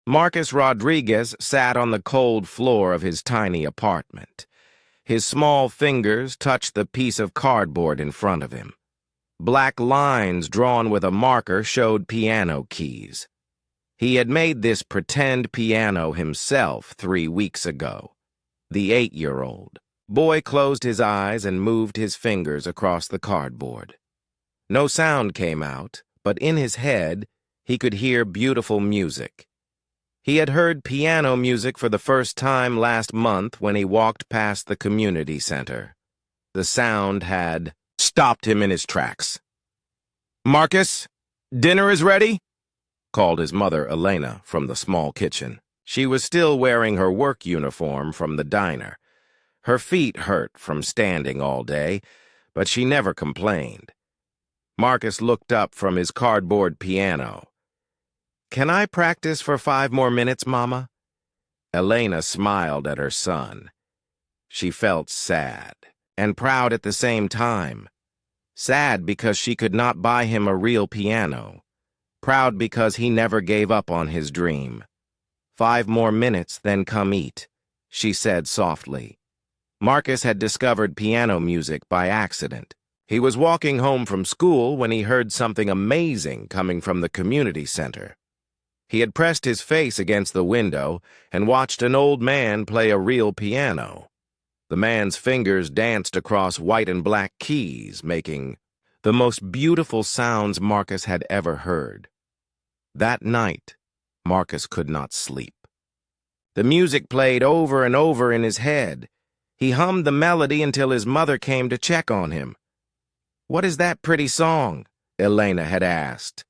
Marcus Rodriguez sat on the cold floor of his tiny apartment. His small fingers touched the piece of cardboard in front of him. Black lines drawn with a marker showed piano keys. He had made this pretend piano himself 3 weeks ago. The 8-year-old boy closed his eyes and moved his fingers across the cardboard. No sound came out, but in his head, he could hear beautiful music. He had heard piano music for the first time last month when he walked past the community center. The sound had stopped him in his tracks. "Marcus, dinner is ready?" called his mother, Elena, from the small kitchen. She was still wearing her work uniform from the diner. Her feet hurt from standing all day, but she never complained. Marcus looked up from his cardboard piano. "Can I practice for 5 more minutes, Mama?" Elena smiled at her son. She felt sad and proud at the same time. Sad because she could not buy him a real piano. Proud because he never gave up on his dream. 5 more minutes, then come eat," she said softly. Marcus had discovered piano music by accident. He was walking home from school when he heard something amazing coming from the community center. He had pressed his face against the window and watched an old man play a real piano. The man's fingers danced across white and black keys, making the most beautiful sounds Marcus had ever heard. That night, Marcus could not sleep. The music played over and over in his head. He hummed the melody until his mother came to check on him. "What is that pretty song?" Elena had asked.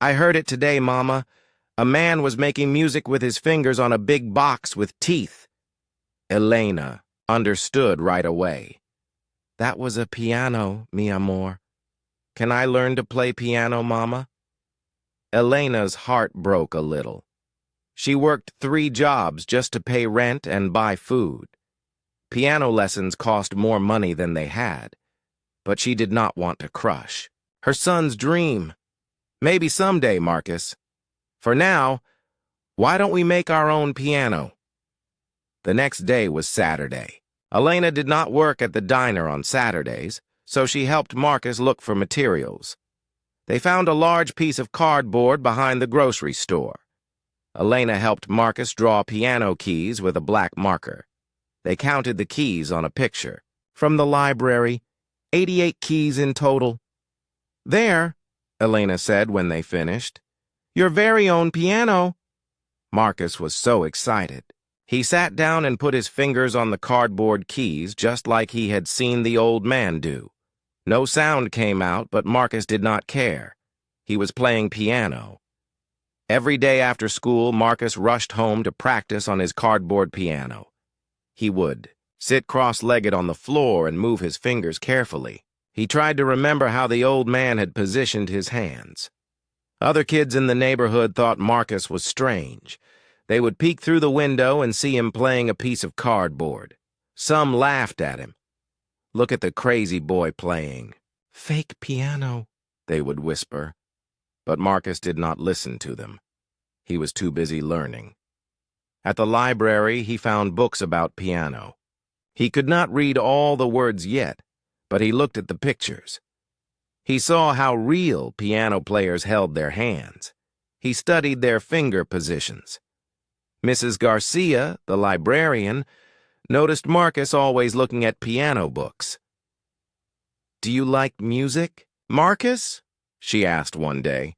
"I heard it today, Mama. A man was making music with his fingers on a big box with teeth." Elena understood right away. "That was a piano, mi amor. Can I learn to play piano, Mama?" Elena's heart broke a little. She worked 3 jobs just to pay rent and buy food. Piano lessons cost more money than they had, but she did not want to crush her son's dream. "Maybe someday, Marcus. For now, why don't we make our own piano?" The next day was Saturday. Elena did not work at the diner on Saturdays, so she helped Marcus look for materials. They found a large piece of cardboard behind the grocery store. Elena helped Marcus draw piano keys with a black marker. They counted the keys on a picture. From the library, 88 keys in total. "There," Elena said when they finished. "Your very own piano." Marcus was so excited. He sat down and put his fingers on the cardboard keys just like he had seen the old man do. No sound came out, but Marcus did not care. He was playing piano. Every day after school, Marcus rushed home to practice on his cardboard piano. He would sit cross-legged on the floor and move his fingers carefully. He tried to remember how the old man had positioned his hands. Other kids in the neighborhood thought Marcus was strange. They would peek through the window and see him playing a piece of cardboard. Some laughed at him. "Look at the crazy boy playing. Fake piano," they would whisper. But Marcus did not listen to them. He was too busy learning. At the library, he found books about piano. He could not read all the words yet, but he looked at the pictures. He saw how real piano players held their hands. He studied their finger positions. Mrs. Garcia, the librarian, noticed Marcus always looking at piano books. "Do you like music, Marcus?" she asked one day.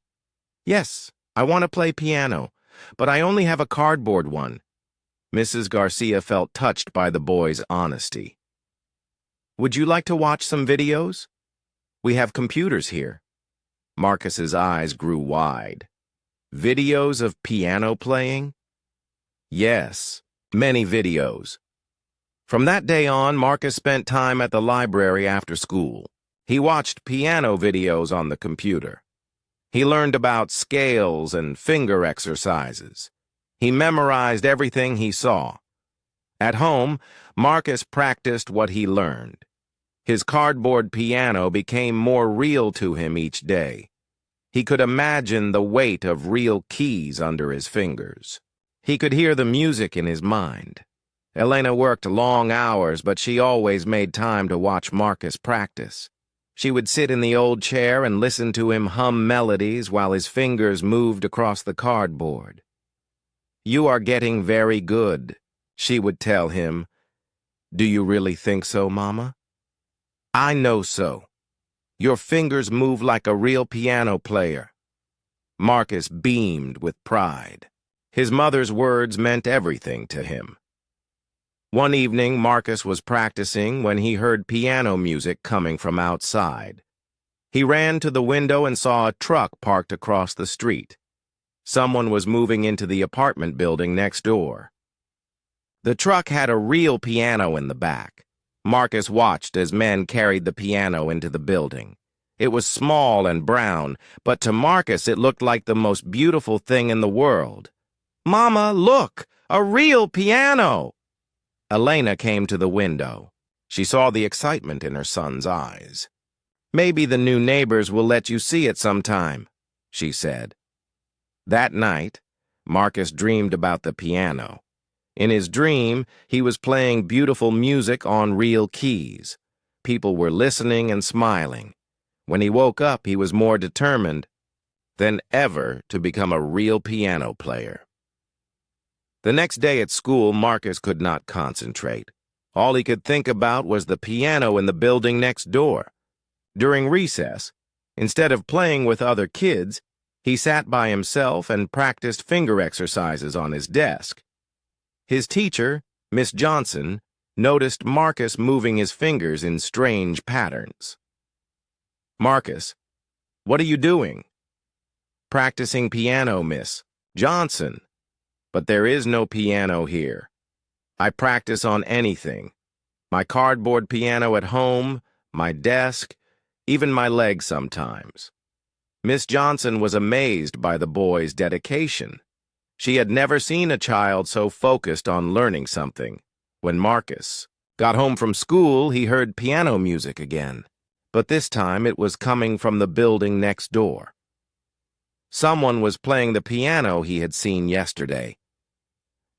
"Yes, I want to play piano, but I only have a cardboard one." Mrs. Garcia felt touched by the boy's honesty. "Would you like to watch some videos? We have computers here." Marcus's eyes grew wide. Videos of piano playing? Yes, many videos. From that day on, Marcus spent time at the library after school. He watched piano videos on the computer. He learned about scales and finger exercises. He memorized everything he saw. At home, Marcus practiced what he learned. His cardboard piano became more real to him each day. He could imagine the weight of real keys under his fingers. He could hear the music in his mind. Elena worked long hours, but she always made time to watch Marcus practice. She would sit in the old chair and listen to him hum melodies while his fingers moved across the cardboard. "You are getting very good," she would tell him. "Do you really think so, Mama?" "I know so. Your fingers move like a real piano player." Marcus beamed with pride. His mother's words meant everything to him. One evening, Marcus was practicing when he heard piano music coming from outside. He ran to the window and saw a truck parked across the street. Someone was moving into the apartment building next door. The truck had a real piano in the back. Marcus watched as men carried the piano into the building. It was small and brown, but to Marcus it looked like the most beautiful thing in the world. "Mama, look! A real piano!" Elena came to the window. She saw the excitement in her son's eyes. "Maybe the new neighbors will let you see it sometime," she said. That night, Marcus dreamed about the piano. In his dream, he was playing beautiful music on real keys. People were listening and smiling. When he woke up, he was more determined than ever to become a real piano player. The next day at school, Marcus could not concentrate. All he could think about was the piano in the building next door. During recess, instead of playing with other kids, he sat by himself and practiced finger exercises on his desk. His teacher, Miss Johnson, noticed Marcus moving his fingers in strange patterns. "Marcus, what are you doing?" "Practicing piano, Miss Johnson. But there is no piano here. I practice on anything. My cardboard piano at home, my desk, even my legs sometimes." Miss Johnson was amazed by the boy's dedication. She had never seen a child so focused on learning something. When Marcus got home from school, he heard piano music again, but this time it was coming from the building next door. Someone was playing the piano he had seen yesterday.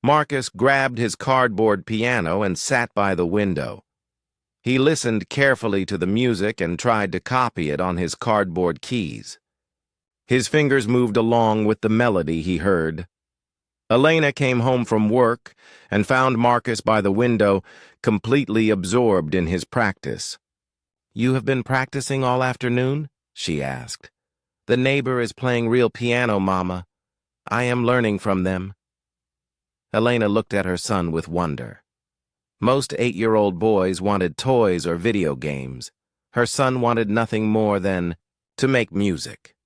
Marcus grabbed his cardboard piano and sat by the window. He listened carefully to the music and tried to copy it on his cardboard keys. His fingers moved along with the melody he heard. Elena came home from work and found Marcus by the window, completely absorbed in his practice. "You have been practicing all afternoon?" she asked. "The neighbor is playing real piano, Mama. I am learning from them." Elena looked at her son with wonder. Most 8-year-old boys wanted toys or video games. Her son wanted nothing more than to make music.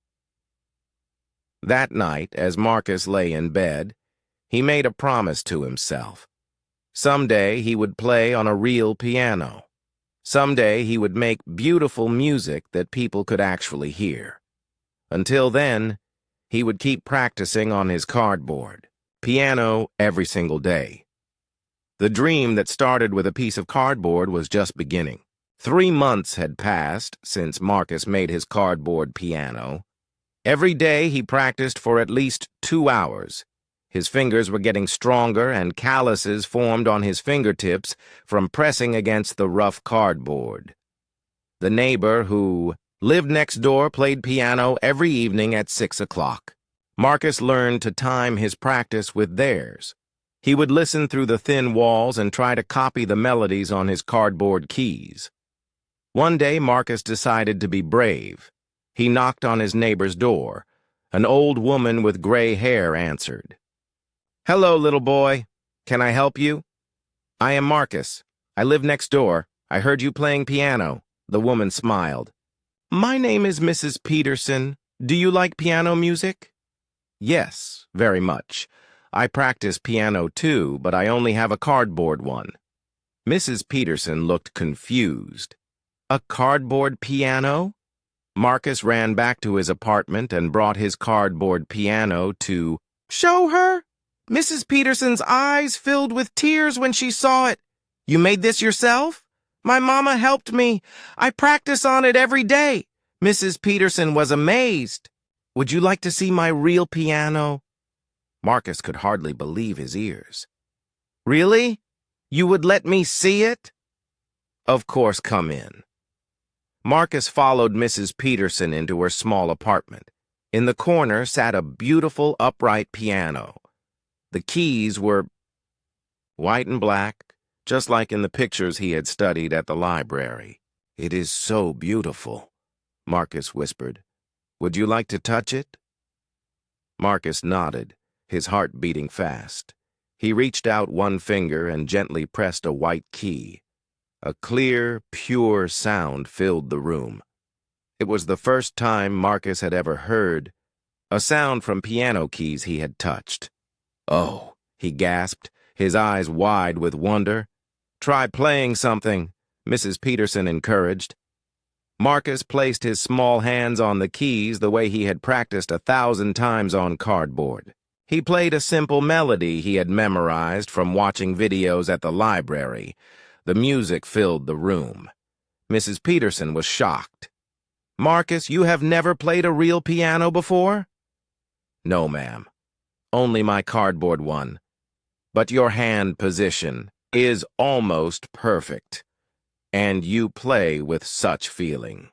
That night, as Marcus lay in bed, he made a promise to himself. Someday he would play on a real piano. Someday he would make beautiful music that people could actually hear. Until then, he would keep practicing on his cardboard piano every single day. The dream that started with a piece of cardboard was just beginning. 3 months had passed since Marcus made his cardboard piano. Every day he practiced for at least 2 hours. His fingers were getting stronger and calluses formed on his fingertips from pressing against the rough cardboard. The neighbor who lived next door played piano every evening at 6 o'clock. Marcus learned to time his practice with theirs. He would listen through the thin walls and try to copy the melodies on his cardboard keys. One day, Marcus decided to be brave. He knocked on his neighbor's door. An old woman with gray hair answered. "Hello, little boy. Can I help you?" "I am Marcus. I live next door. I heard you playing piano." The woman smiled. "My name is Mrs. Peterson. Do you like piano music?" "Yes, very much. I practice piano too, but I only have a cardboard one." Mrs. Peterson looked confused. "A cardboard piano?" Marcus ran back to his apartment and brought his cardboard piano to show her. Mrs. Peterson's eyes filled with tears when she saw it. "You made this yourself?" "My mama helped me. I practice on it every day." Mrs. Peterson was amazed. "Would you like to see my real piano?" Marcus could hardly believe his ears. "Really? You would let me see it?" "Of course, come in." Marcus followed Mrs. Peterson into her small apartment. In the corner sat a beautiful upright piano. The keys were white and black, just like in the pictures he had studied at the library. "It is so beautiful," Marcus whispered. "Would you like to touch it?" Marcus nodded, his heart beating fast. He reached out one finger and gently pressed a white key. A clear, pure sound filled the room. It was the first time Marcus had ever heard a sound from piano keys he had touched. "Oh," he gasped, his eyes wide with wonder. "Try playing something," Mrs. Peterson encouraged. Marcus placed his small hands on the keys the way he had practiced 1,000 times on cardboard. He played a simple melody he had memorized from watching videos at the library. The music filled the room. Mrs. Peterson was shocked. "Marcus, you have never played a real piano before?" "No, ma'am. Only my cardboard one. But your hand position is almost perfect. And you play with such feeling."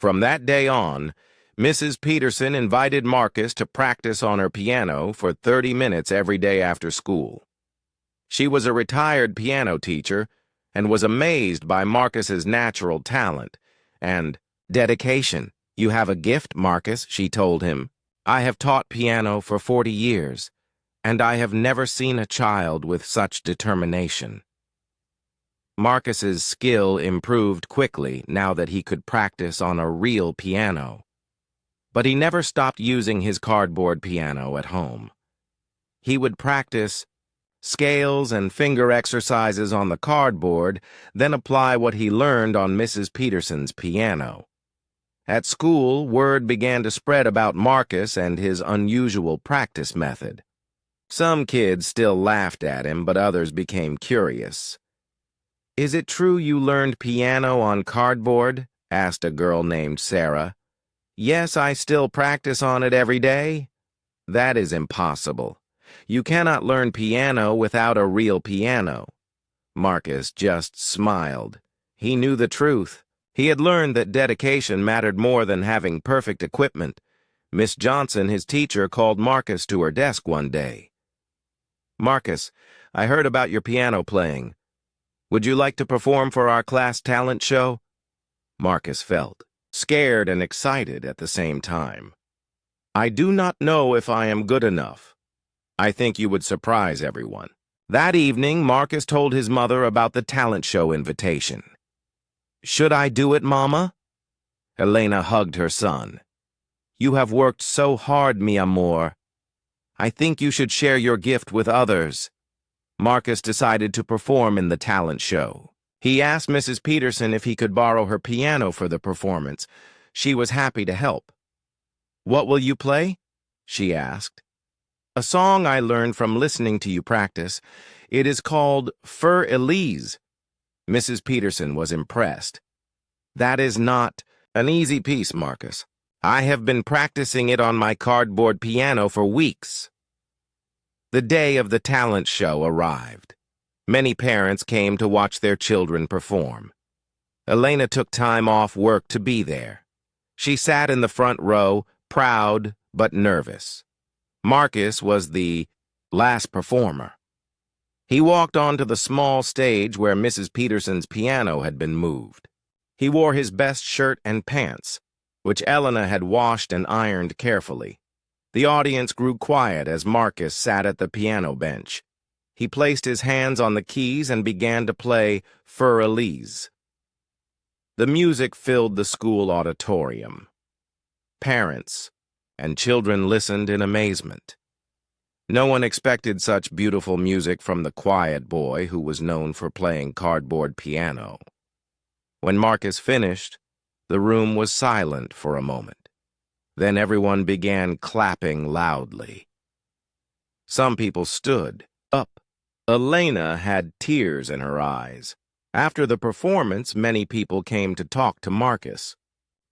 From that day on, Mrs. Peterson invited Marcus to practice on her piano for 30 minutes every day after school. She was a retired piano teacher and was amazed by Marcus's natural talent and dedication. "You have a gift, Marcus," she told him. "I have taught piano for 40 years, and I have never seen a child with such determination." Marcus's skill improved quickly now that he could practice on a real piano. But he never stopped using his cardboard piano at home. He would practice scales and finger exercises on the cardboard, then apply what he learned on Mrs. Peterson's piano. At school, word began to spread about Marcus and his unusual practice method. Some kids still laughed at him, but others became curious. "Is it true you learned piano on cardboard?" asked a girl named Sarah. "Yes, I still practice on it every day." "That is impossible. You cannot learn piano without a real piano." Marcus just smiled. He knew the truth. He had learned that dedication mattered more than having perfect equipment. Miss Johnson, his teacher, called Marcus to her desk one day. "Marcus, I heard about your piano playing. Would you like to perform for our class talent show?" Marcus felt scared and excited at the same time. "I do not know if I am good enough. I think you would surprise everyone." That evening, Marcus told his mother about the talent show invitation. "Should I do it, Mama?" Elena hugged her son. "You have worked so hard, mi amor. I think you should share your gift with others." Marcus decided to perform in the talent show. He asked Mrs. Peterson if he could borrow her piano for the performance. She was happy to help. "What will you play?" she asked. "A song I learned from listening to you practice. It is called Fur Elise." Mrs. Peterson was impressed. "That is not an easy piece, Marcus. I have been practicing it on my cardboard piano for weeks." The day of the talent show arrived. Many parents came to watch their children perform. Elena took time off work to be there. She sat in the front row, proud but nervous. Marcus was the last performer. He walked onto the small stage where Mrs. Peterson's piano had been moved. He wore his best shirt and pants, which Elena had washed and ironed carefully. The audience grew quiet as Marcus sat at the piano bench. He placed his hands on the keys and began to play Fur Elise. The music filled the school auditorium. Parents and children listened in amazement. No one expected such beautiful music from the quiet boy who was known for playing cardboard piano. When Marcus finished, the room was silent for a moment. Then everyone began clapping loudly. Some people stood up. Elena had tears in her eyes. After the performance, many people came to talk to Marcus.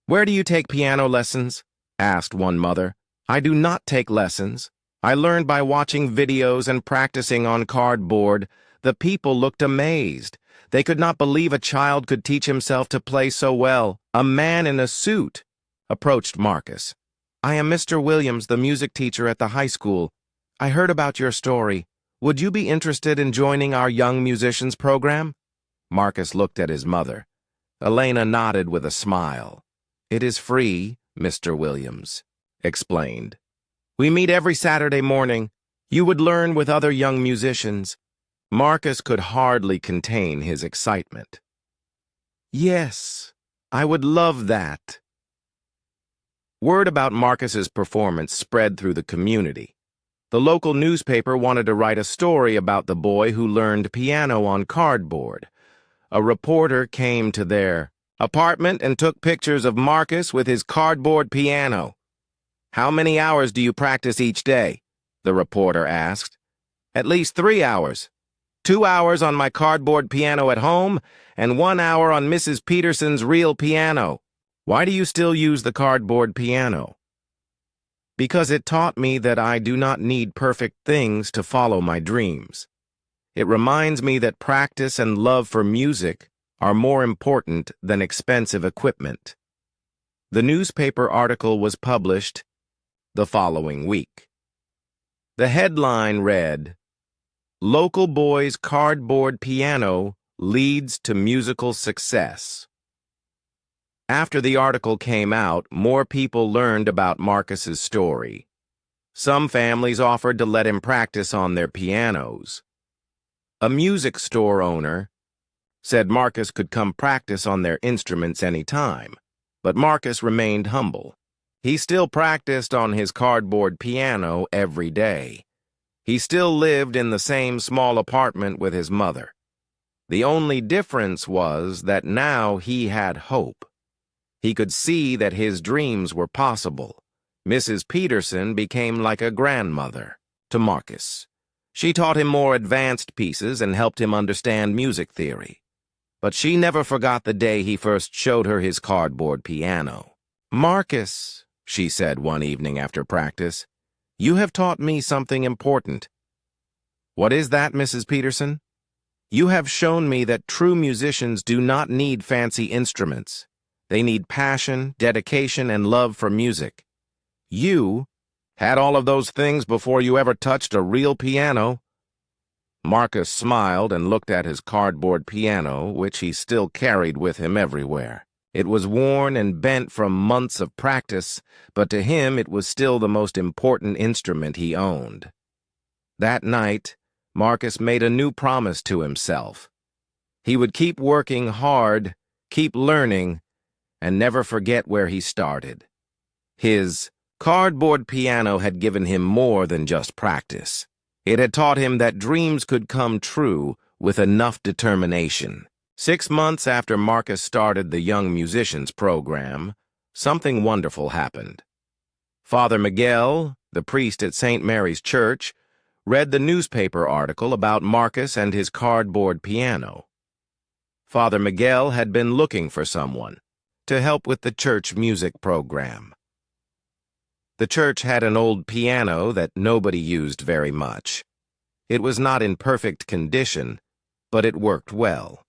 "Where do you take piano lessons?" asked one mother. "I do not take lessons. I learned by watching videos and practicing on cardboard. The people looked amazed. They could not believe a child could teach himself to play so well. A man in a suit approached Marcus. I am Mr. Williams, the music teacher at the high school. I heard about your story. Would you be interested in joining our Young Musicians program? Marcus looked at his mother. Elena nodded with a smile. It is free, Mr. Williams explained. We meet every Saturday morning. You would learn with other young musicians. Marcus could hardly contain his excitement. Yes, I would love that. Word about Marcus's performance spread through the community. The local newspaper wanted to write a story about the boy who learned piano on cardboard. A reporter came to their apartment and took pictures of Marcus with his cardboard piano. How many hours do you practice each day? The reporter asked. At least 3 hours. 2 hours on my cardboard piano at home and 1 hour on Mrs. Peterson's real piano. Why do you still use the cardboard piano? Because it taught me that I do not need perfect things to follow my dreams. It reminds me that practice and love for music are more important than expensive equipment. The newspaper article was published the following week. The headline read, Local Boy's Cardboard Piano Leads to Musical Success. After the article came out, more people learned about Marcus's story. Some families offered to let him practice on their pianos. A music store owner said Marcus could come practice on their instruments any time, but Marcus remained humble. He still practiced on his cardboard piano every day. He still lived in the same small apartment with his mother. The only difference was that now he had hope. He could see that his dreams were possible. Mrs. Peterson became like a grandmother to Marcus. She taught him more advanced pieces and helped him understand music theory. But she never forgot the day he first showed her his cardboard piano. Marcus, she said one evening after practice, you have taught me something important. What is that, Mrs. Peterson? You have shown me that true musicians do not need fancy instruments. They need passion, dedication, and love for music. You had all of those things before you ever touched a real piano. Marcus smiled and looked at his cardboard piano, which he still carried with him everywhere. It was worn and bent from months of practice, but to him it was still the most important instrument he owned. That night, Marcus made a new promise to himself. He would keep working hard, keep learning, and never forget where he started. His cardboard piano had given him more than just practice. It had taught him that dreams could come true with enough determination. 6 months after Marcus started the Young Musicians program, something wonderful happened. Father Miguel, the priest at St. Mary's Church, read the newspaper article about Marcus and his cardboard piano. Father Miguel had been looking for someone to help with the church music program. The church had an old piano that nobody used very much. It was not in perfect condition, but it worked well.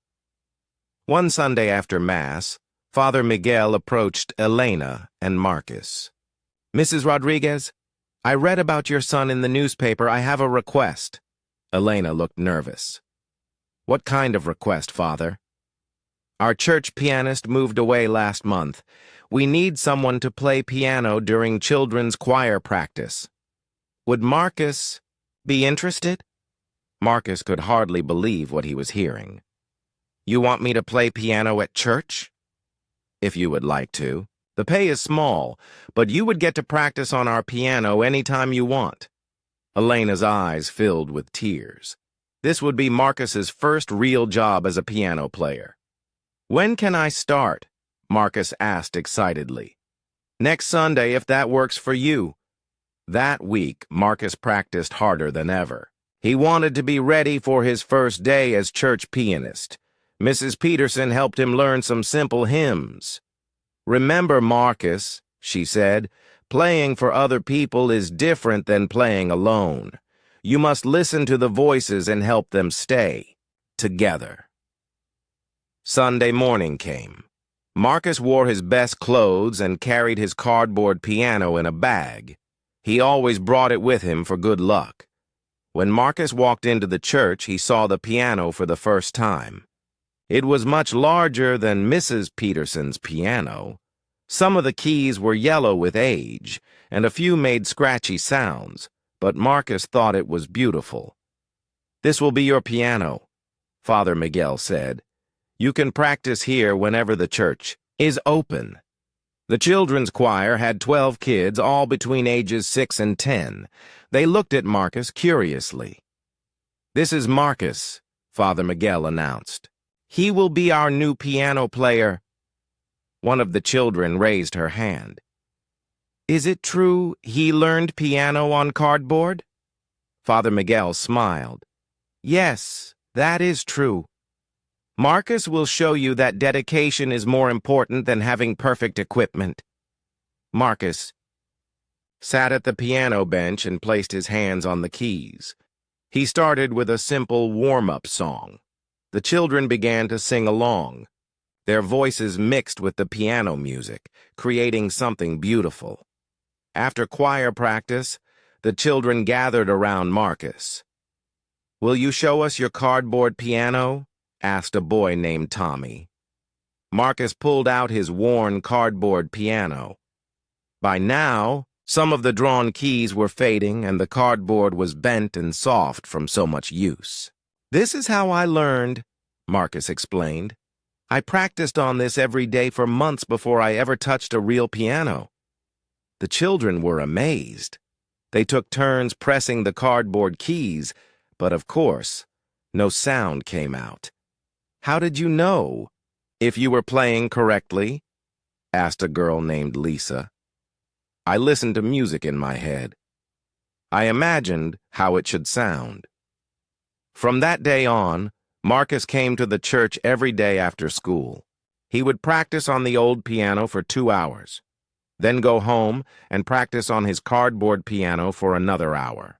One Sunday after Mass, Father Miguel approached Elena and Marcus. Mrs. Rodriguez, I read about your son in the newspaper. I have a request. Elena looked nervous. What kind of request, Father? Our church pianist moved away last month. We need someone to play piano during children's choir practice. Would Marcus be interested? Marcus could hardly believe what he was hearing. You want me to play piano at church? If you would like to. The pay is small, but you would get to practice on our piano anytime you want. Elena's eyes filled with tears. This would be Marcus's first real job as a piano player. When can I start? Marcus asked excitedly. Next Sunday, if that works for you. That week, Marcus practiced harder than ever. He wanted to be ready for his first day as church pianist. Mrs. Peterson helped him learn some simple hymns. Remember, Marcus, she said, Playing for other people is different than playing alone. You must listen to the voices and help them stay together. Sunday morning came. Marcus wore his best clothes and carried his cardboard piano in a bag. He always brought it with him for good luck. When Marcus walked into the church, he saw the piano for the first time. It was much larger than Mrs. Peterson's piano. Some of the keys were yellow with age, and a few made scratchy sounds, but Marcus thought it was beautiful. "This will be your piano," Father Miguel said. "You can practice here whenever the church is open." The children's choir had 12 kids, all between ages 6 and 10. They looked at Marcus curiously. "This is Marcus," Father Miguel announced. "He will be our new piano player." One of the children raised her hand. "Is it true he learned piano on cardboard?" Father Miguel smiled. "Yes, that is true. Marcus will show you that dedication is more important than having perfect equipment." Marcus sat at the piano bench and placed his hands on the keys. He started with a simple warm-up song. The children began to sing along. Their voices mixed with the piano music, creating something beautiful. After choir practice, the children gathered around Marcus. "Will you show us your cardboard piano?" asked a boy named Tommy. Marcus pulled out his worn cardboard piano. By now, some of the drawn keys were fading and the cardboard was bent and soft from so much use. "This is how I learned," Marcus explained. "I practiced on this every day for months before I ever touched a real piano." The children were amazed. They took turns pressing the cardboard keys, but of course, no sound came out. "How did you know if you were playing correctly?" asked a girl named Lisa. "I listened to music in my head. I imagined how it should sound." From that day on, Marcus came to the church every day after school. He would practice on the old piano for 2 hours, then go home and practice on his cardboard piano for another hour.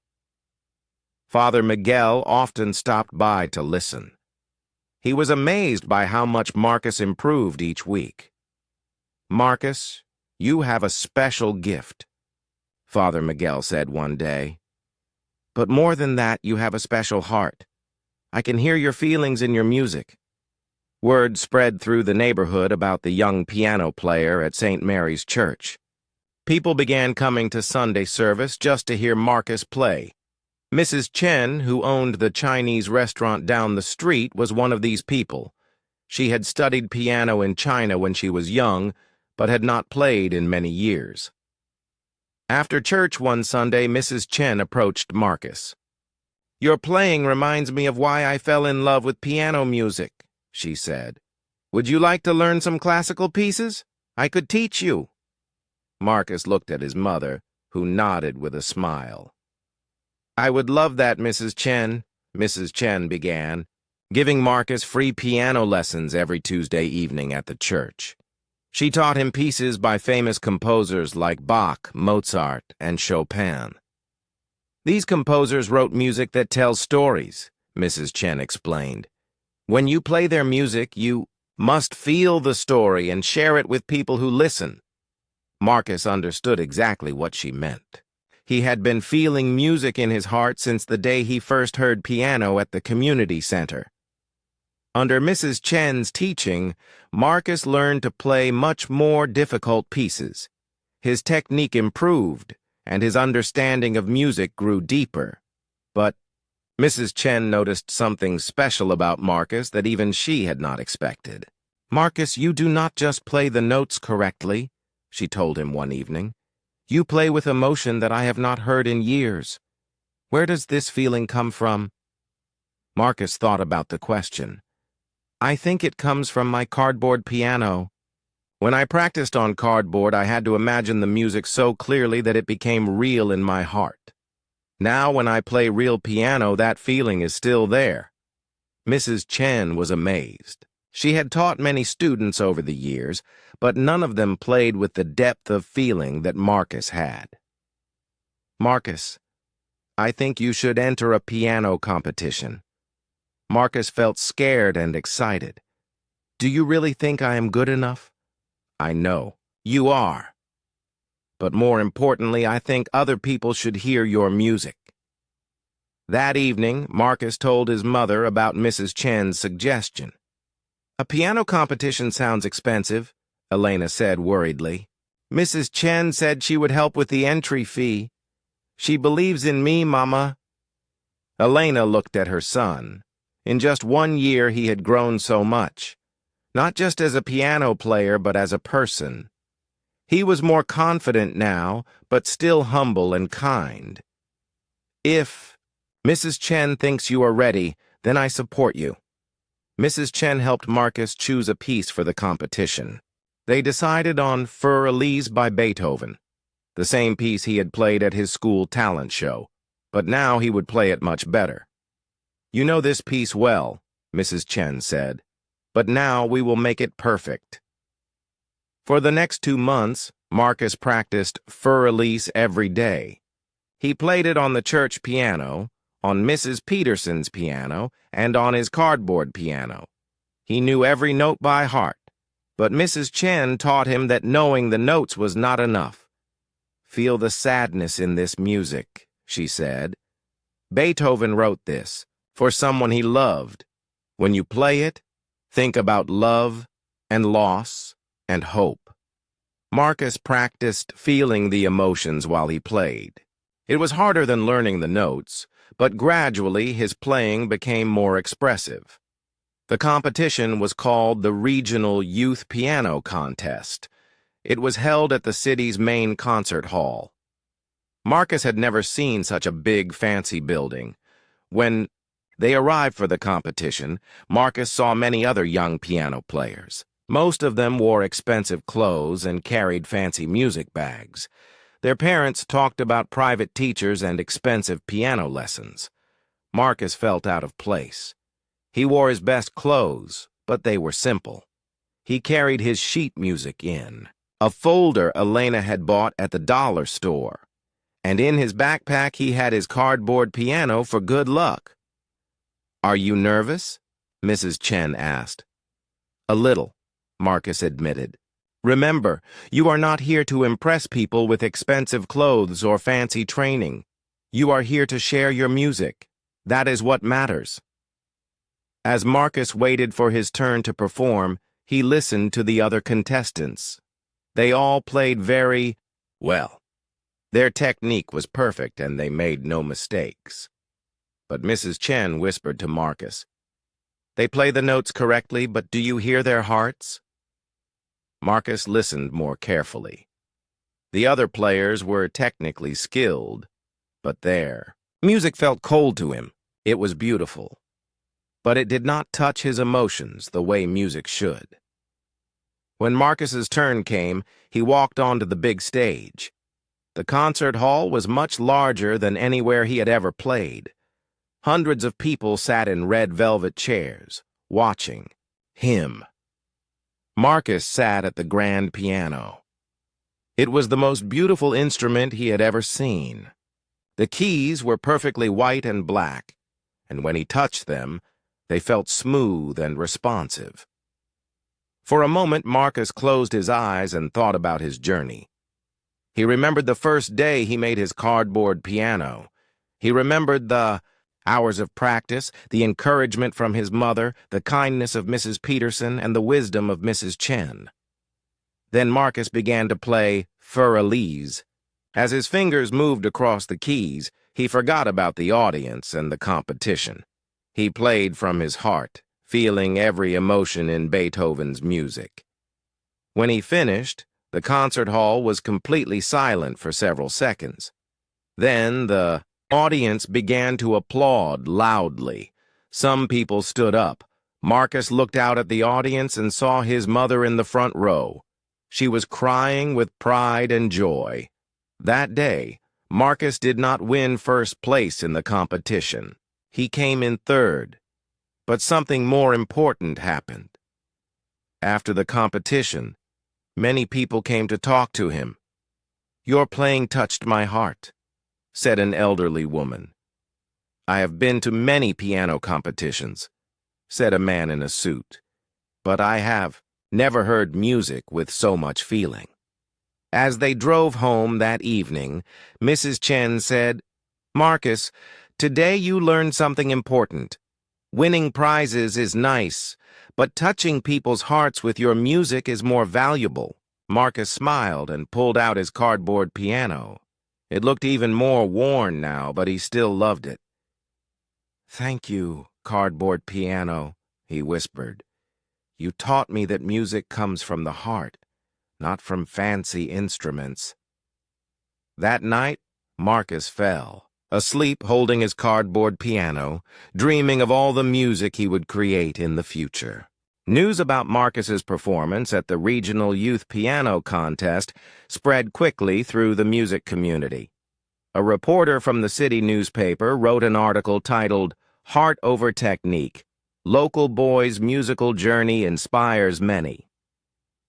Father Miguel often stopped by to listen. He was amazed by how much Marcus improved each week. "Marcus, you have a special gift," Father Miguel said one day. "But more than that, you have a special heart. I can hear your feelings in your music." Word spread through the neighborhood about the young piano player at St. Mary's Church. People began coming to Sunday service just to hear Marcus play. Mrs. Chen, who owned the Chinese restaurant down the street, was one of these people. She had studied piano in China when she was young, but had not played in many years. After church one Sunday, Mrs. Chen approached Marcus. "Your playing reminds me of why I fell in love with piano music," she said. "Would you like to learn some classical pieces? I could teach you." Marcus looked at his mother, who nodded with a smile. "I would love that, Mrs. Chen," Mrs. Chen began, giving Marcus free piano lessons every Tuesday evening at the church. She taught him pieces by famous composers like Bach, Mozart, and Chopin. "These composers wrote music that tells stories," Mrs. Chen explained. "When you play their music, you must feel the story and share it with people who listen." Marcus understood exactly what she meant. He had been feeling music in his heart since the day he first heard piano at the community center. Under Mrs. Chen's teaching, Marcus learned to play much more difficult pieces. His technique improved, and his understanding of music grew deeper. But Mrs. Chen noticed something special about Marcus that even she had not expected. "Marcus, you do not just play the notes correctly," she told him one evening. "You play with emotion that I have not heard in years. Where does this feeling come from?" Marcus thought about the question. "I think it comes from my cardboard piano. When I practiced on cardboard, I had to imagine the music so clearly that it became real in my heart. Now, when I play real piano, that feeling is still there." Mrs. Chen was amazed. She had taught many students over the years, but none of them played with the depth of feeling that Marcus had. "Marcus, I think you should enter a piano competition." Marcus felt scared and excited. "Do you really think I am good enough?" "I know. You are. But more importantly, I think other people should hear your music." That evening, Marcus told his mother about Mrs. Chen's suggestion. "A piano competition sounds expensive," Elena said worriedly. "Mrs. Chen said she would help with the entry fee. She believes in me, Mama." Elena looked at her son. In just 1 year, he had grown so much. Not just as a piano player, but as a person. He was more confident now, but still humble and kind. "If Mrs. Chen thinks you are ready, then I support you." Mrs. Chen helped Marcus choose a piece for the competition. They decided on Für Elise by Beethoven, the same piece he had played at his school talent show, but now he would play it much better. "You know this piece well," Mrs. Chen said, "but now we will make it perfect." For the next 2 months, Marcus practiced Für Elise every day. He played it on the church piano, on Mrs. Peterson's piano, and on his cardboard piano. He knew every note by heart, but Mrs. Chen taught him that knowing the notes was not enough. "Feel the sadness in this music," she said. "Beethoven wrote this for someone he loved. When you play it, think about love and loss and hope." Marcus practiced feeling the emotions while he played. It was harder than learning the notes, but gradually his playing became more expressive. The competition was called the Regional Youth Piano Contest. It was held at the city's main concert hall. Marcus had never seen such a big, fancy building. When they arrived for the competition, Marcus saw many other young piano players. Most of them wore expensive clothes and carried fancy music bags. Their parents talked about private teachers and expensive piano lessons. Marcus felt out of place. He wore his best clothes, but they were simple. He carried his sheet music in, a folder Elena had bought at the dollar store, and in his backpack he had his cardboard piano for good luck. "Are you nervous?" Mrs. Chen asked. "A little," Marcus admitted. "Remember, you are not here to impress people with expensive clothes or fancy training. You are here to share your music. That is what matters." As Marcus waited for his turn to perform, he listened to the other contestants. They all played very well. Their technique was perfect and they made no mistakes. But Mrs. Chen whispered to Marcus, "They play the notes correctly, but do you hear their hearts?" Marcus listened more carefully. The other players were technically skilled, but their music felt cold to him. It was beautiful, but it did not touch his emotions the way music should. When Marcus's turn came, he walked onto the big stage. The concert hall was much larger than anywhere he had ever played. Hundreds of people sat in red velvet chairs, watching him. Marcus sat at the grand piano. It was the most beautiful instrument he had ever seen. The keys were perfectly white and black, and when he touched them, they felt smooth and responsive. For a moment, Marcus closed his eyes and thought about his journey. He remembered the first day he made his cardboard piano. He remembered the hours of practice, the encouragement from his mother, the kindness of Mrs. Peterson, and the wisdom of Mrs. Chen. Then Marcus began to play Für Elise. As his fingers moved across the keys, he forgot about the audience and the competition. He played from his heart, feeling every emotion in Beethoven's music. When he finished, the concert hall was completely silent for several seconds. Then the audience began to applaud loudly. Some people stood up. Marcus looked out at the audience and saw his mother in the front row. She was crying with pride and joy. That day, Marcus did not win first place in the competition. He came in third. But something more important happened. After the competition, many people came to talk to him. "Your playing touched my heart," said an elderly woman. "I have been to many piano competitions," said a man in a suit, "but I have never heard music with so much feeling." As they drove home that evening, Mrs. Chen said, "Marcus, today you learned something important. Winning prizes is nice, but touching people's hearts with your music is more valuable." Marcus smiled and pulled out his cardboard piano. It looked even more worn now, but he still loved it. "Thank you, cardboard piano," he whispered. "You taught me that music comes from the heart, not from fancy instruments." That night, Marcus fell, asleep holding his cardboard piano, dreaming of all the music he would create in the future. News about Marcus's performance at the regional youth piano contest spread quickly through the music community. A reporter from the city newspaper wrote an article titled, "Heart Over Technique: Local Boy's Musical Journey Inspires Many."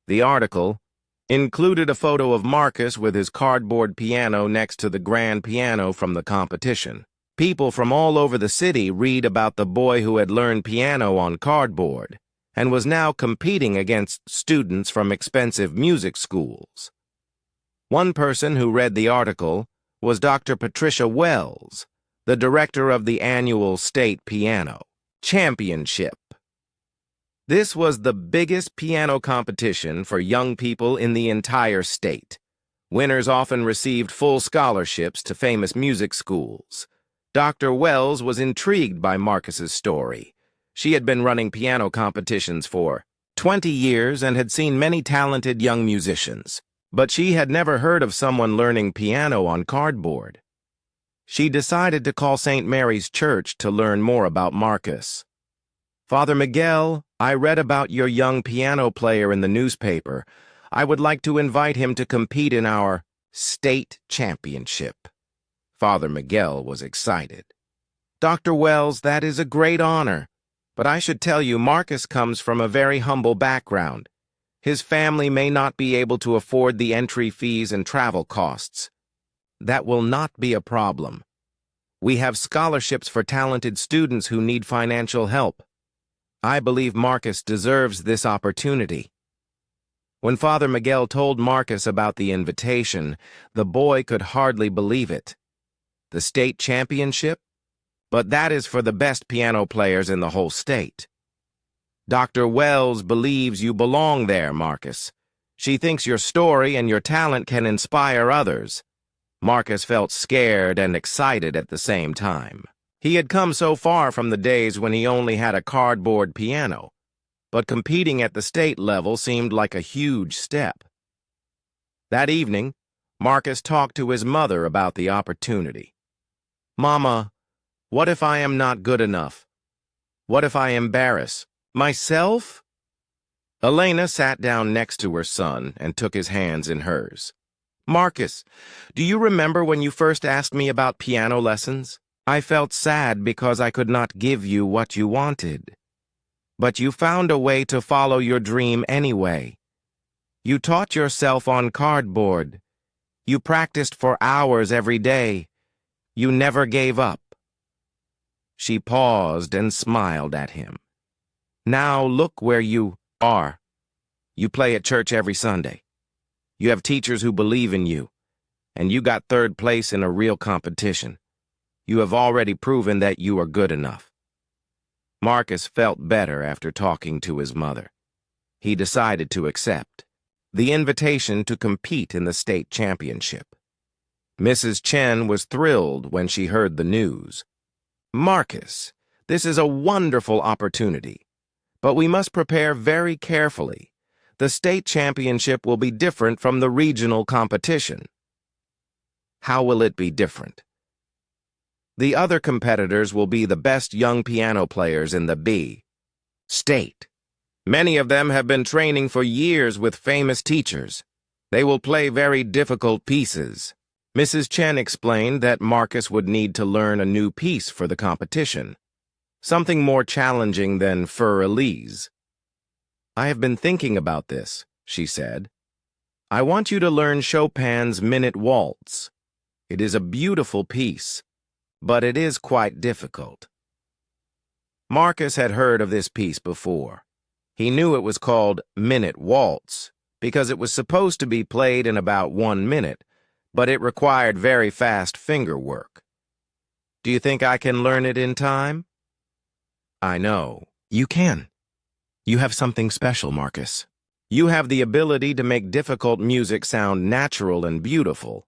The article included a photo of Marcus with his cardboard piano next to the grand piano from the competition. People from all over the city read about the boy who had learned piano on cardboard and was now competing against students from expensive music schools. One person who read the article was Dr. Patricia Wells, the director of the annual State Piano Championship. This was the biggest piano competition for young people in the entire state. Winners often received full scholarships to famous music schools. Dr. Wells was intrigued by Marcus's story. She had been running piano competitions for 20 years and had seen many talented young musicians, but she had never heard of someone learning piano on cardboard. She decided to call St. Mary's Church to learn more about Marcus. "Father Miguel, I read about your young piano player in the newspaper. I would like to invite him to compete in our state championship." Father Miguel was excited. "Dr. Wells, that is a great honor. But I should tell you, Marcus comes from a very humble background. His family may not be able to afford the entry fees and travel costs. That will not be a problem. We have scholarships for talented students who need financial help. I believe Marcus deserves this opportunity." When Father Miguel told Marcus about the invitation, the boy could hardly believe it. The state championship? But that is for the best piano players in the whole state. "Dr. Wells believes you belong there, Marcus. She thinks your story and your talent can inspire others." Marcus felt scared and excited at the same time. He had come so far from the days when he only had a cardboard piano, but competing at the state level seemed like a huge step. That evening, Marcus talked to his mother about the opportunity. "Mama, what if I am not good enough? What if I embarrass myself?" Elena sat down next to her son and took his hands in hers. "Marcus, do you remember when you first asked me about piano lessons? I felt sad because I could not give you what you wanted. But you found a way to follow your dream anyway. You taught yourself on cardboard. You practiced for hours every day. You never gave up." She paused and smiled at him. "Now look where you are. You play at church every Sunday. You have teachers who believe in you, and you got third place in a real competition. You have already proven that you are good enough." Marcus felt better after talking to his mother. He decided to accept the invitation to compete in the state championship. Mrs. Chen was thrilled when she heard the news. "Marcus, this is a wonderful opportunity, but we must prepare very carefully. The state championship will be different from the regional competition." "How will it be different?" "The other competitors will be the best young piano players in the B state. Many of them have been training for years with famous teachers. They will play very difficult pieces." Mrs. Chen explained that Marcus would need to learn a new piece for the competition, something more challenging than Fur Elise. I have been thinking about this, she said. I want you to learn Chopin's Minute Waltz. It is a beautiful piece, but it is quite difficult. Marcus had heard of this piece before. He knew it was called Minute Waltz because it was supposed to be played in about 1 minute, but it required very fast finger work. Do you think I can learn it in time? I know. You can. You have something special, Marcus. You have the ability to make difficult music sound natural and beautiful.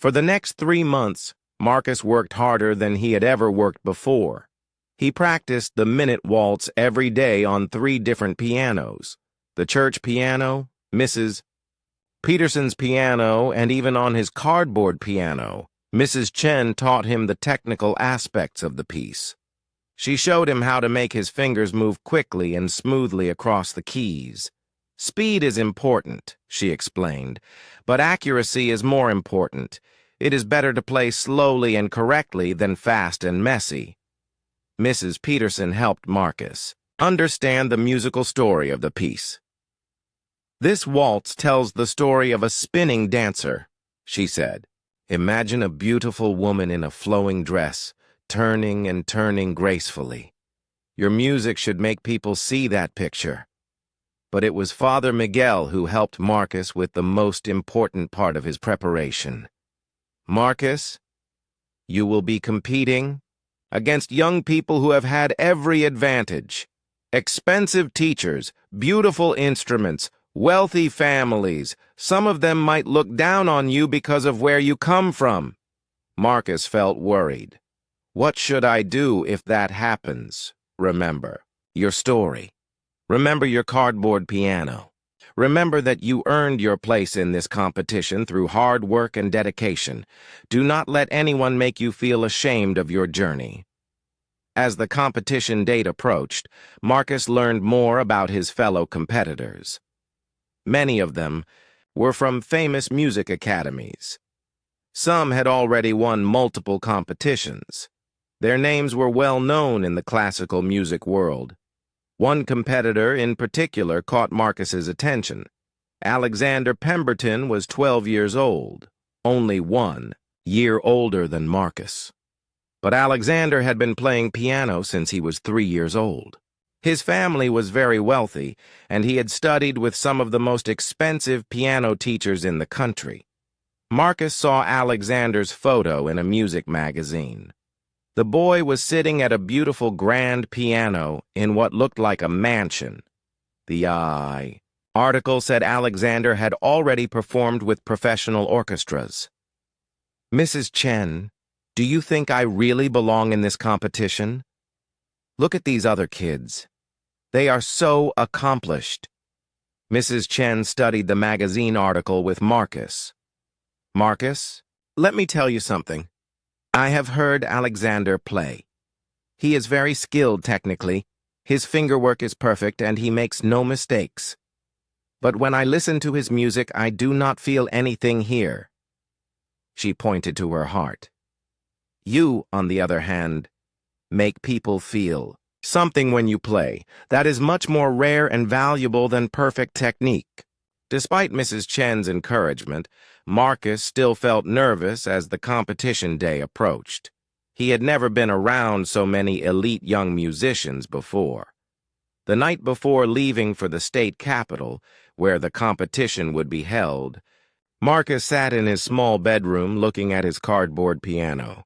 For the next 3 months, Marcus worked harder than he had ever worked before. He practiced the Minute Waltz every day on 3 different pianos: the church piano, Mrs. Peterson's piano, and even on his cardboard piano. Mrs. Chen taught him the technical aspects of the piece. She showed him how to make his fingers move quickly and smoothly across the keys. Speed is important, she explained, but accuracy is more important. It is better to play slowly and correctly than fast and messy. Mrs. Peterson helped Marcus understand the musical story of the piece. This waltz tells the story of a spinning dancer, she said. Imagine a beautiful woman in a flowing dress, turning and turning gracefully. Your music should make people see that picture. But it was Father Miguel who helped Marcus with the most important part of his preparation. Marcus, you will be competing against young people who have had every advantage. Expensive teachers, beautiful instruments, wealthy families. Some of them might look down on you because of where you come from. Marcus felt worried. What should I do if that happens? Remember your story. Remember your cardboard piano. Remember that you earned your place in this competition through hard work and dedication. Do not let anyone make you feel ashamed of your journey. As the competition date approached, Marcus learned more about his fellow competitors. Many of them were from famous music academies. Some had already won multiple competitions. Their names were well known in the classical music world. One competitor in particular caught Marcus's attention. Alexander Pemberton was 12 years old, only 1 year older than Marcus. But Alexander had been playing piano since he was 3 years old. His family was very wealthy, and he had studied with some of the most expensive piano teachers in the country. Marcus saw Alexander's photo in a music magazine. The boy was sitting at a beautiful grand piano in what looked like a mansion. The article said Alexander had already performed with professional orchestras. Mrs. Chen, do you think I really belong in this competition? Look at these other kids. They are so accomplished. Mrs. Chen studied the magazine article with Marcus. Marcus, let me tell you something. I have heard Alexander play. He is very skilled technically. His fingerwork is perfect and he makes no mistakes. But when I listen to his music, I do not feel anything here. She pointed to her heart. You, on the other hand, make people feel something when you play. That is much more rare and valuable than perfect technique. Despite Mrs. Chen's encouragement, Marcus still felt nervous as the competition day approached. He had never been around so many elite young musicians before. The night before leaving for the state capital, where the competition would be held, Marcus sat in his small bedroom looking at his cardboard piano.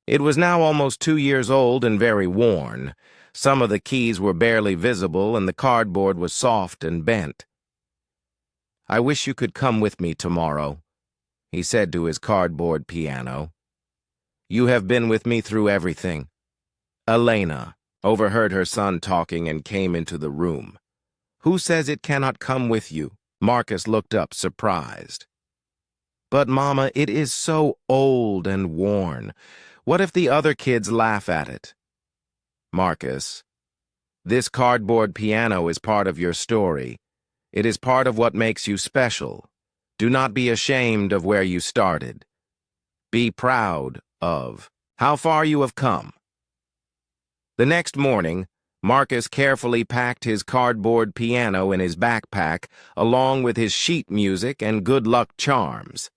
It was now almost 2 years old and very worn. Some of the keys were barely visible and the cardboard was soft and bent. I wish you could come with me tomorrow, he said to his cardboard piano. You have been with me through everything. Elena overheard her son talking and came into the room. Who says it cannot come with you? Marcus looked up, surprised. But, Mama, it is so old and worn. What if the other kids laugh at it? Marcus, this cardboard piano is part of your story. It is part of what makes you special. Do not be ashamed of where you started. Be proud of how far you have come. The next morning, Marcus carefully packed his cardboard piano in his backpack, along with his sheet music and good luck charms.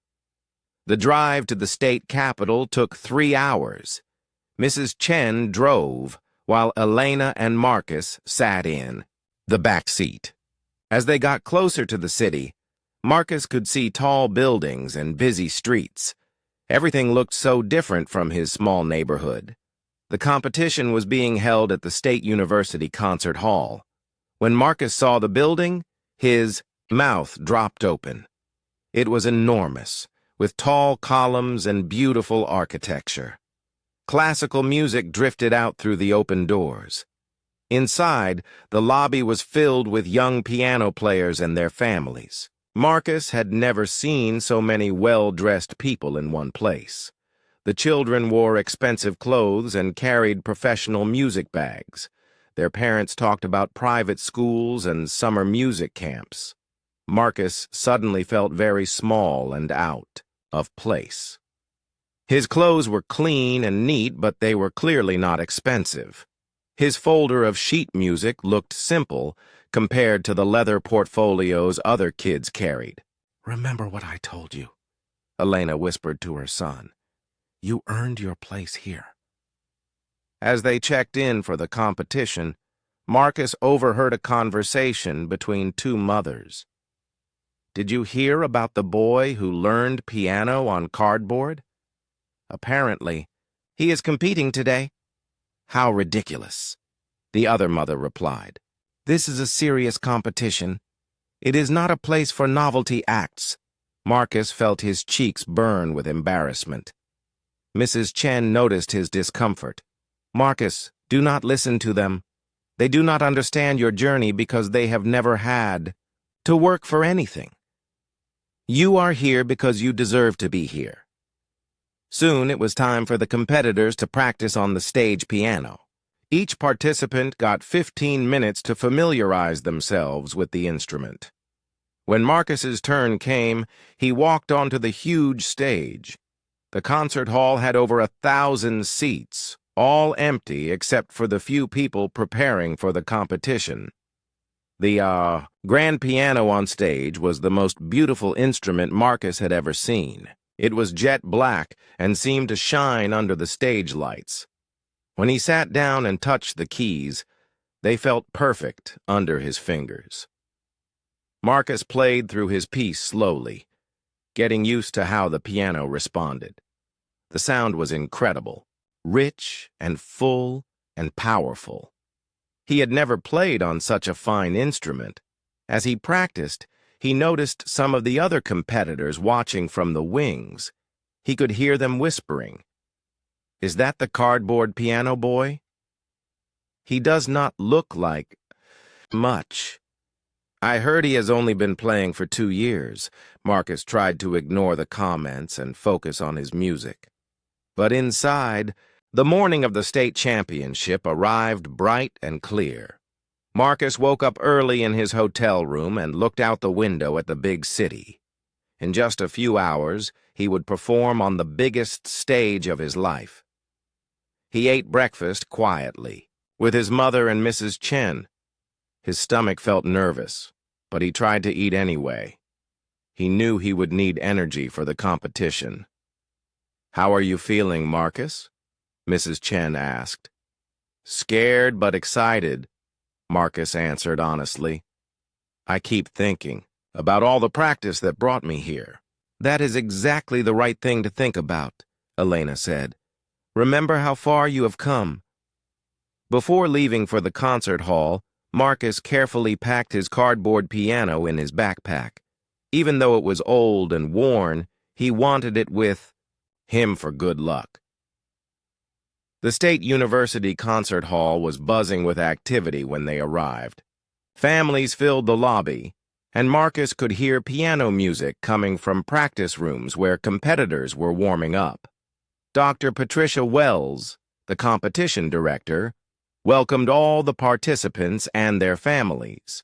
The drive to the state capitol took 3 hours. Mrs. Chen drove, while Elena and Marcus sat in the back seat. As they got closer to the city, Marcus could see tall buildings and busy streets. Everything looked so different from his small neighborhood. The competition was being held at the State University Concert Hall. When Marcus saw the building, his mouth dropped open. It was enormous, with tall columns and beautiful architecture. Classical music drifted out through the open doors. Inside, the lobby was filled with young piano players and their families. Marcus had never seen so many well-dressed people in one place. The children wore expensive clothes and carried professional music bags. Their parents talked about private schools and summer music camps. Marcus suddenly felt very small and out of place. His clothes were clean and neat, but they were clearly not expensive. His folder of sheet music looked simple compared to the leather portfolios other kids carried. "Remember what I told you," Elena whispered to her son. "You earned your place here." As they checked in for the competition, Marcus overheard a conversation between two mothers. "Did you hear about the boy who learned piano on cardboard? Apparently, he is competing today." "How ridiculous," the other mother replied. "This is a serious competition. It is not a place for novelty acts." Marcus felt his cheeks burn with embarrassment. Mrs. Chen noticed his discomfort. "Marcus, do not listen to them. They do not understand your journey because they have never had to work for anything. You are here because you deserve to be here." Soon it was time for the competitors to practice on the stage piano. Each participant got 15 minutes to familiarize themselves with the instrument. When Marcus's turn came, he walked onto the huge stage. The concert hall had over 1,000 seats, all empty except for the few people preparing for the competition. The grand piano on stage was the most beautiful instrument Marcus had ever seen. It was jet black and seemed to shine under the stage lights. When he sat down and touched the keys, they felt perfect under his fingers. Marcus played through his piece slowly, getting used to how the piano responded. The sound was incredible, rich and full and powerful. He had never played on such a fine instrument. As he practiced, he noticed some of the other competitors watching from the wings. He could hear them whispering, "Is that the cardboard piano boy? He does not look like much." "I heard he has only been playing for 2 years." Marcus tried to ignore the comments and focus on his music. But inside, the morning of the state championship arrived bright and clear. Marcus woke up early in his hotel room and looked out the window at the big city. In just a few hours, he would perform on the biggest stage of his life. He ate breakfast quietly, with his mother and Mrs. Chen. His stomach felt nervous, but he tried to eat anyway. He knew he would need energy for the competition. "How are you feeling, Marcus?" Mrs. Chen asked. "Scared but excited," Marcus answered honestly. "I keep thinking about all the practice that brought me here." "That is exactly the right thing to think about," Elena said. "Remember how far you have come." Before leaving for the concert hall, Marcus carefully packed his cardboard piano in his backpack. Even though it was old and worn, he wanted it with him for good luck. The State University Concert Hall was buzzing with activity when they arrived. Families filled the lobby, and Marcus could hear piano music coming from practice rooms where competitors were warming up. Dr. Patricia Wells, the competition director, welcomed all the participants and their families.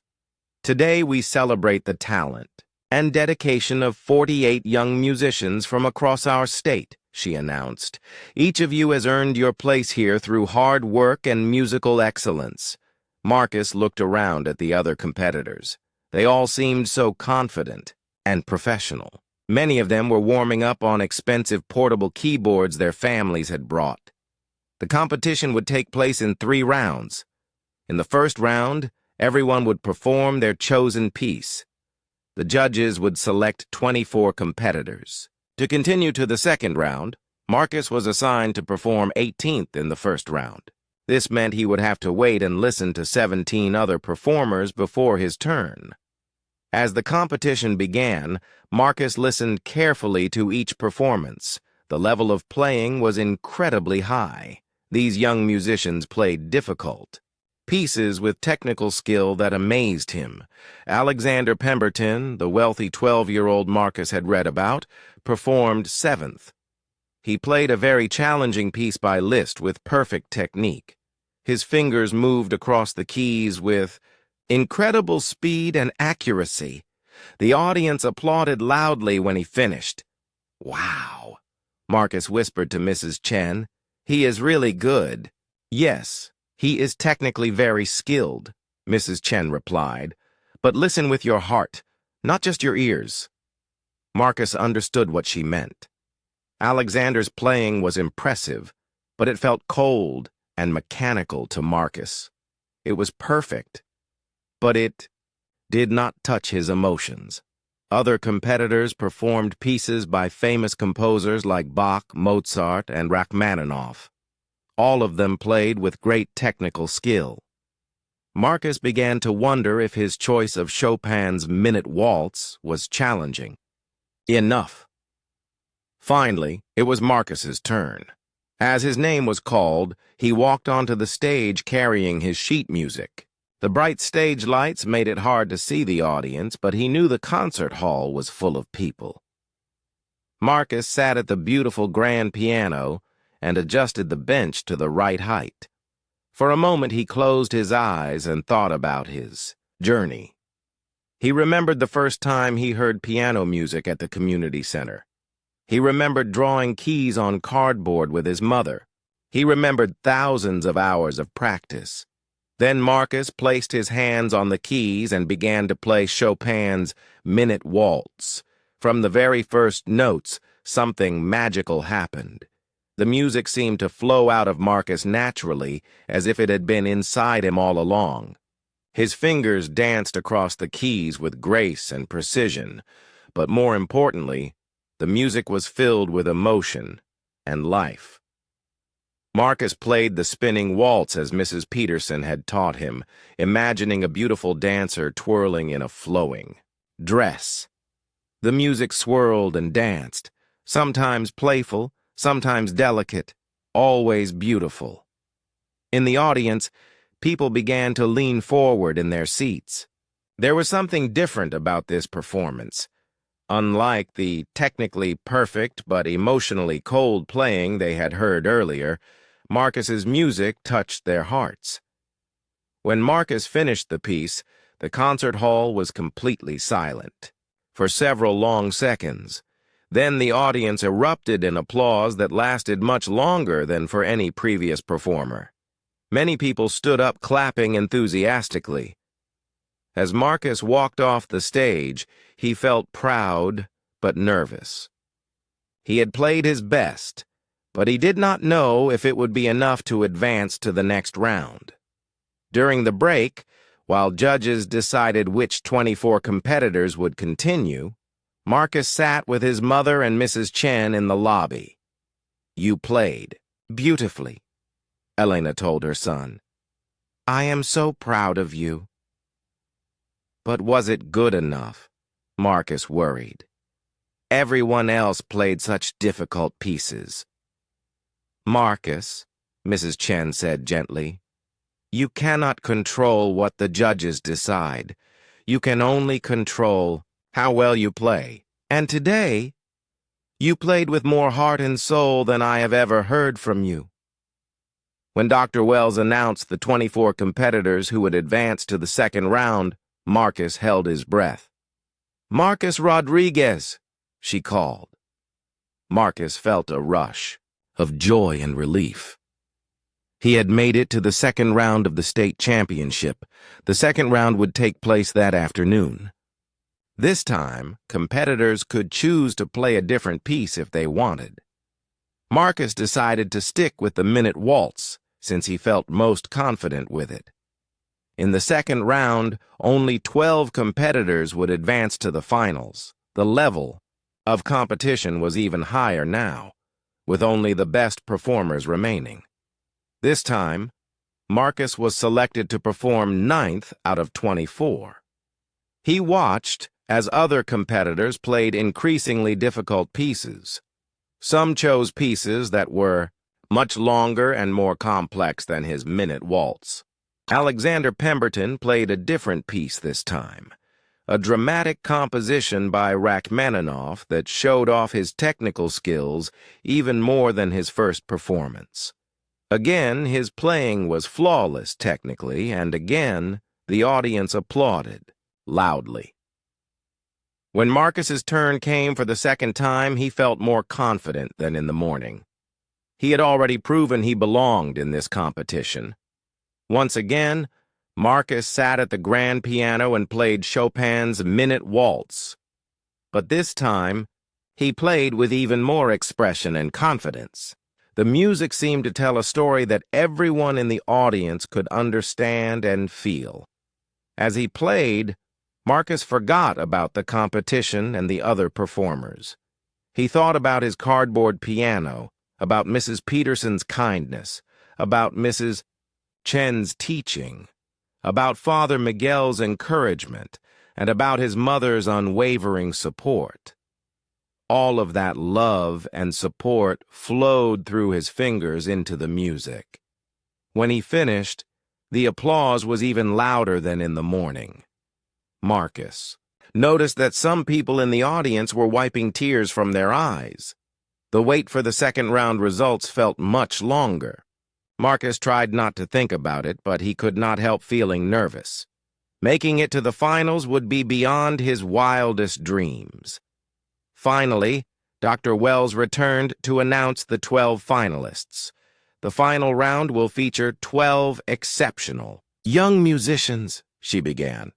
"Today we celebrate the talent and dedication of 48 young musicians from across our state," she announced. "Each of you has earned your place here through hard work and musical excellence. Marcus looked around at the other competitors. They all seemed so confident and professional. Many of them were warming up on expensive portable keyboards their families had brought. The competition would take place in 3 rounds. In the first round, everyone would perform their chosen piece. The judges would select 24 competitors. To continue to the second round, Marcus was assigned to perform 18th in the first round. This meant he would have to wait and listen to 17 other performers before his turn. As the competition began, Marcus listened carefully to each performance. The level of playing was incredibly high. These young musicians played difficult pieces with technical skill that amazed him. Alexander Pemberton, the wealthy 12-year-old Marcus had read about, performed 7th. He played a very challenging piece by Liszt with perfect technique. His fingers moved across the keys with incredible speed and accuracy. The audience applauded loudly when he finished. "Wow," Marcus whispered to Mrs. Chen. "He is really good." "Yes, he is technically very skilled," Mrs. Chen replied. "But listen with your heart, not just your ears." Marcus understood what she meant. Alexander's playing was impressive, but it felt cold and mechanical to Marcus. It was perfect, but it did not touch his emotions. Other competitors performed pieces by famous composers like Bach, Mozart, and Rachmaninoff. All of them played with great technical skill. Marcus began to wonder if his choice of Chopin's Minute Waltz was challenging. Enough. Finally, it was Marcus's turn. As his name was called, he walked onto the stage carrying his sheet music. The bright stage lights made it hard to see the audience, but he knew the concert hall was full of people. Marcus sat at the beautiful grand piano and adjusted the bench to the right height. For a moment he closed his eyes and thought about his journey. He remembered the first time he heard piano music at the community center. He remembered drawing keys on cardboard with his mother. He remembered thousands of hours of practice. Then Marcus placed his hands on the keys and began to play Chopin's Minute Waltz. From the very first notes, something magical happened. The music seemed to flow out of Marcus naturally, as if it had been inside him all along. His fingers danced across the keys with grace and precision, but more importantly, the music was filled with emotion and life. Marcus played the spinning waltz as Mrs. Peterson had taught him, imagining a beautiful dancer twirling in a flowing dress. The music swirled and danced, sometimes playful, sometimes delicate, always beautiful. In the audience, people began to lean forward in their seats. There was something different about this performance. Unlike the technically perfect but emotionally cold playing they had heard earlier, Marcus's music touched their hearts. When Marcus finished the piece, the concert hall was completely silent for several long seconds. Then the audience erupted in applause that lasted much longer than for any previous performer. Many people stood up clapping enthusiastically. As Marcus walked off the stage, he felt proud but nervous. He had played his best, but he did not know if it would be enough to advance to the next round. During the break, while judges decided which 24 competitors would continue, Marcus sat with his mother and Mrs. Chen in the lobby. "You played beautifully," Elena told her son. "I am so proud of you." But was it good enough? Marcus worried. Everyone else played such difficult pieces. "Marcus," Mrs. Chen said gently, "you cannot control what the judges decide. You can only control how well you play. And today, you played with more heart and soul than I have ever heard from you." When Dr. Wells announced the 24 competitors who would advance to the second round, Marcus held his breath. "Marcus Rodriguez," she called. Marcus felt a rush of joy and relief. He had made it to the second round of the state championship. The second round would take place that afternoon. This time, competitors could choose to play a different piece if they wanted. Marcus decided to stick with the minute waltz, since he felt most confident with it. In the second round, only 12 competitors would advance to the finals. The level of competition was even higher now, with only the best performers remaining. This time, Marcus was selected to perform 9th out of 24. He watched as other competitors played increasingly difficult pieces. Some chose pieces that were much longer and more complex than his minute waltz. Alexander Pemberton played a different piece this time, a dramatic composition by Rachmaninoff that showed off his technical skills even more than his first performance. Again, his playing was flawless technically, and again, the audience applauded loudly. When Marcus's turn came for the second time, he felt more confident than in the morning. He had already proven he belonged in this competition. Once again, Marcus sat at the grand piano and played Chopin's Minute Waltz. But this time, he played with even more expression and confidence. The music seemed to tell a story that everyone in the audience could understand and feel. As he played, Marcus forgot about the competition and the other performers. He thought about his cardboard piano, about Mrs. Peterson's kindness, about Mrs. Chen's teaching, about Father Miguel's encouragement, and about his mother's unwavering support. All of that love and support flowed through his fingers into the music. When he finished, the applause was even louder than in the morning. Marcus noticed that some people in the audience were wiping tears from their eyes. The wait for the second round results felt much longer. Marcus tried not to think about it, but he could not help feeling nervous. Making it to the finals would be beyond his wildest dreams. Finally, Dr. Wells returned to announce the 12 finalists. The final round will feature 12 exceptional young musicians, she began.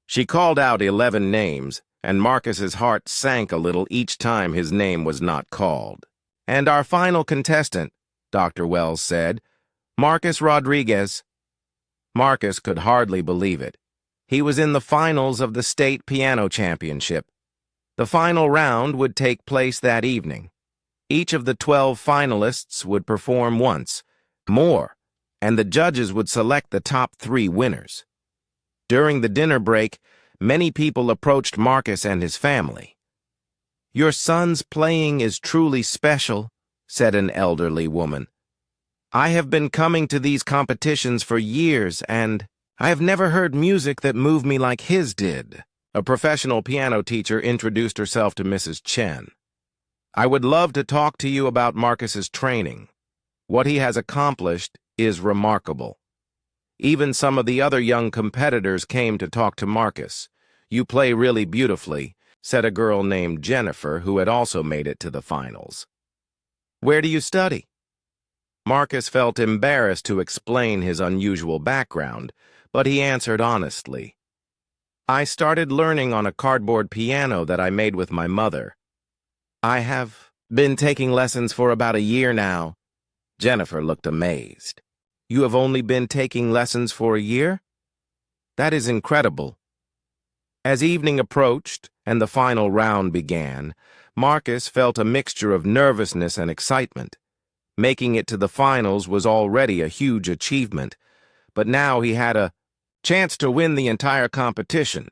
She called out 11 names, and Marcus's heart sank a little each time his name was not called. And our final contestant, Dr. Wells said, Marcus Rodriguez. Marcus could hardly believe it. He was in the finals of the state piano championship. The final round would take place that evening. Each of the 12 finalists would perform once, more, and the judges would select the top 3 winners. During the dinner break, many people approached Marcus and his family. "Your son's playing is truly special," said an elderly woman. "I have been coming to these competitions for years, and I have never heard music that moved me like his did." A professional piano teacher introduced herself to Mrs. Chen. "I would love to talk to you about Marcus's training. What he has accomplished is remarkable. Even some of the other young competitors came to talk to Marcus. You play really beautifully," said a girl named Jennifer, who had also made it to the finals. "Where do you study?" Marcus felt embarrassed to explain his unusual background, but he answered honestly. "I started learning on a cardboard piano that I made with my mother. I have been taking lessons for about a year now." Jennifer looked amazed. "You have only been taking lessons for a year? That is incredible." As evening approached and the final round began, Marcus felt a mixture of nervousness and excitement. Making it to the finals was already a huge achievement, but now he had a chance to win the entire competition.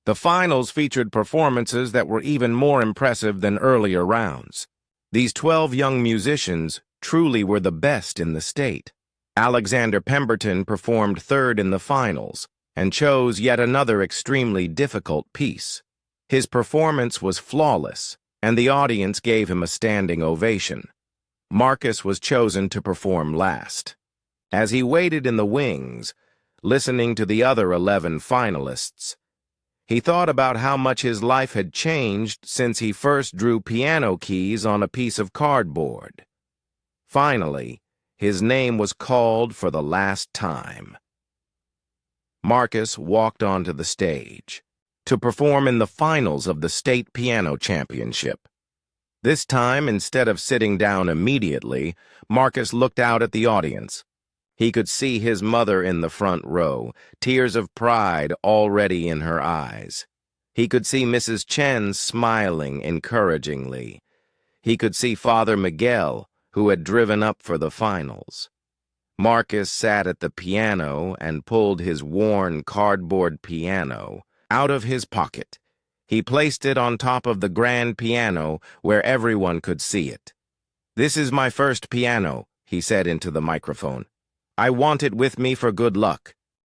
The finals featured performances that were even more impressive than earlier rounds. These 12 young musicians truly were the best in the state. Alexander Pemberton performed third in the finals and chose yet another extremely difficult piece. His performance was flawless, and the audience gave him a standing ovation. Marcus was chosen to perform last. As he waited in the wings, listening to the other 11 finalists, he thought about how much his life had changed since he first drew piano keys on a piece of cardboard. Finally, His name was called for the last time. Marcus walked onto the stage to perform in the finals of the state piano championship. This time, instead of sitting down immediately, Marcus looked out at the audience. He could see his mother in the front row, tears of pride already in her eyes. He could see Mrs. Chen smiling encouragingly. He could see Father Miguel, who had driven up for the finals. Marcus sat at the piano and pulled his worn cardboard piano out of his pocket. He placed it on top of the grand piano where everyone could see it. "This is my first piano," he said into the microphone. "I want it with me for good luck."